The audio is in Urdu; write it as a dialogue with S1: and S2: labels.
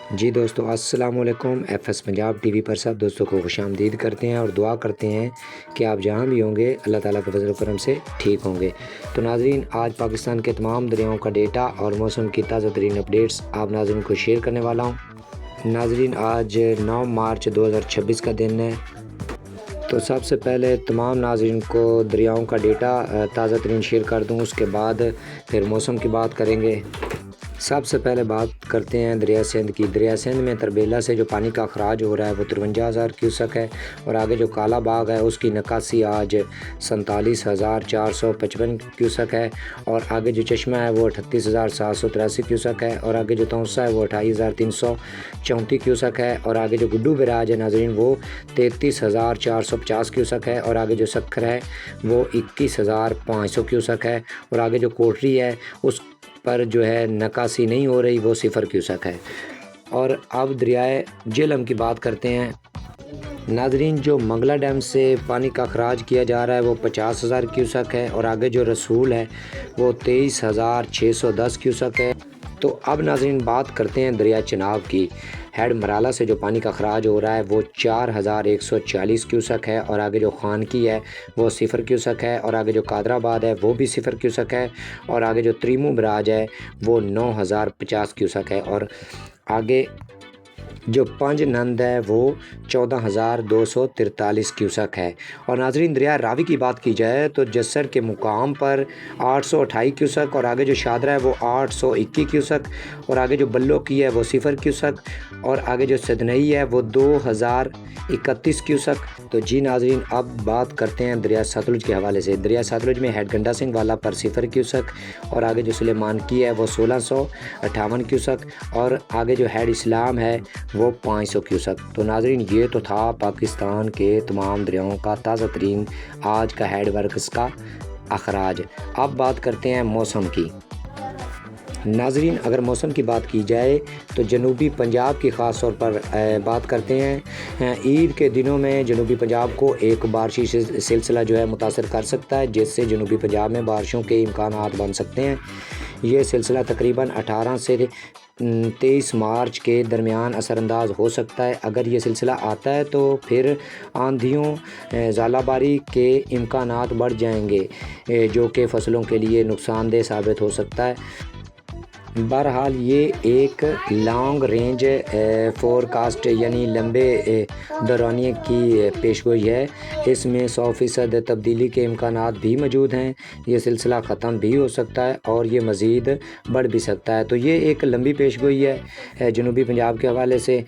S1: جی دوستو السلام علیکم۔ F S Punjab T V پر سب دوستوں کو خوش آمدید کرتے ہیں اور دعا کرتے ہیں کہ آپ جہاں بھی ہوں گے اللہ تعالیٰ کے فضل و کرم سے ٹھیک ہوں گے۔ تو ناظرین، آج پاکستان کے تمام دریاؤں کا ڈیٹا اور موسم کی تازہ ترین اپڈیٹس آپ ناظرین کو شیئر کرنے والا ہوں۔ ناظرین، آج 9 مارچ 2026 کا دن ہے۔ تو سب سے پہلے تمام ناظرین کو دریاؤں کا ڈیٹا تازہ ترین شیئر کر دوں، اس کے بعد پھر موسم کی بات کریں گے۔ سب سے پہلے بات کرتے ہیں دریا سندھ کی۔ دریا سندھ میں تربیلا سے جو پانی کا اخراج ہو رہا ہے وہ 53,000 کیوسک ہے، اور آگے جو کالا باغ ہے اس کی نکاسی آج 47,455 کیوسک ہے، اور آگے جو چشمہ ہے وہ 38,783 کیوسک ہے، اور آگے جو تونسا ہے وہ 28,334 کیوسک ہے، اور آگے جو گڈو براج ہے ناظرین وہ 33,450 کیوسک ہے، اور آگے جو سکھر ہے وہ 21,500 کیوسک ہے، اور آگے جو کوٹری ہے اس پر جو ہے نکاسی نہیں ہو رہی، وہ 0 کیوسک ہے۔ اور اب دریائے جہلم کی بات کرتے ہیں۔ ناظرین، جو منگلا ڈیم سے پانی کا اخراج کیا جا رہا ہے وہ 50,000 کیوسک ہے، اور آگے جو رسول ہے وہ 23,610 کیوسک ہے۔ تو اب ناظرین بات کرتے ہیں دریا چناب کی۔ ہیڈ مرالہ سے جو پانی کا اخراج ہو رہا ہے وہ 4,140 کیوسک ہے، اور آگے جو خانکی ہے وہ 0 کیوسک ہے، اور آگے جو قادر آباد ہے وہ بھی 0 کیوسک ہے، اور آگے جو تریمو براج ہے وہ 9,050 کیوسک ہے، اور آگے جو پنج نند ہے وہ 14,243 کیوسک ہے۔ اور ناظرین، دریا راوی کی بات کی جائے تو جسر کے مقام پر 828 کیوسک، اور آگے جو شادرہ ہے وہ 821 کیوسک، اور آگے جو بلو کی ہے وہ 0 کیوسک، اور آگے جو سدنئی ہے وہ 2,031 کیوسک۔ تو جی ناظرین، اب بات کرتے ہیں دریا ستلج کے حوالے سے۔ دریا ستلج میں ہیڈ گنڈا سنگھ والا پر 0 کیوسک، اور آگے جو سلیمان کی ہے وہ 1,658 کیوسک، اور آگے جو ہیڈ اسلام ہے وہ 500 کیوسک۔ تو ناظرین، یہ تو تھا پاکستان کے تمام دریاؤں کا تازہ ترین آج کا ہیڈ ورکس کا اخراج۔ اب بات کرتے ہیں موسم کی۔ ناظرین، اگر موسم کی بات کی جائے تو جنوبی پنجاب کی خاص طور پر بات کرتے ہیں۔ عید کے دنوں میں جنوبی پنجاب کو ایک بارشی سلسلہ جو ہے متاثر کر سکتا ہے، جس سے جنوبی پنجاب میں بارشوں کے امکانات بن سکتے ہیں۔ یہ سلسلہ تقریباً 18 سے 23 مارچ کے درمیان اثر انداز ہو سکتا ہے۔ اگر یہ سلسلہ آتا ہے تو پھر آندھیوں، ژالہ باری کے امکانات بڑھ جائیں گے، جو کہ فصلوں کے لیے نقصان دہ ثابت ہو سکتا ہے۔ بہرحال یہ ایک لانگ رینج فورکاسٹ یعنی لمبے دورانیے کی پیشگوئی ہے۔ اس میں 100% تبدیلی کے امکانات بھی موجود ہیں۔ یہ سلسلہ ختم بھی ہو سکتا ہے اور یہ مزید بڑھ بھی سکتا ہے۔ تو یہ ایک لمبی پیشگوئی ہے جنوبی پنجاب کے حوالے سے۔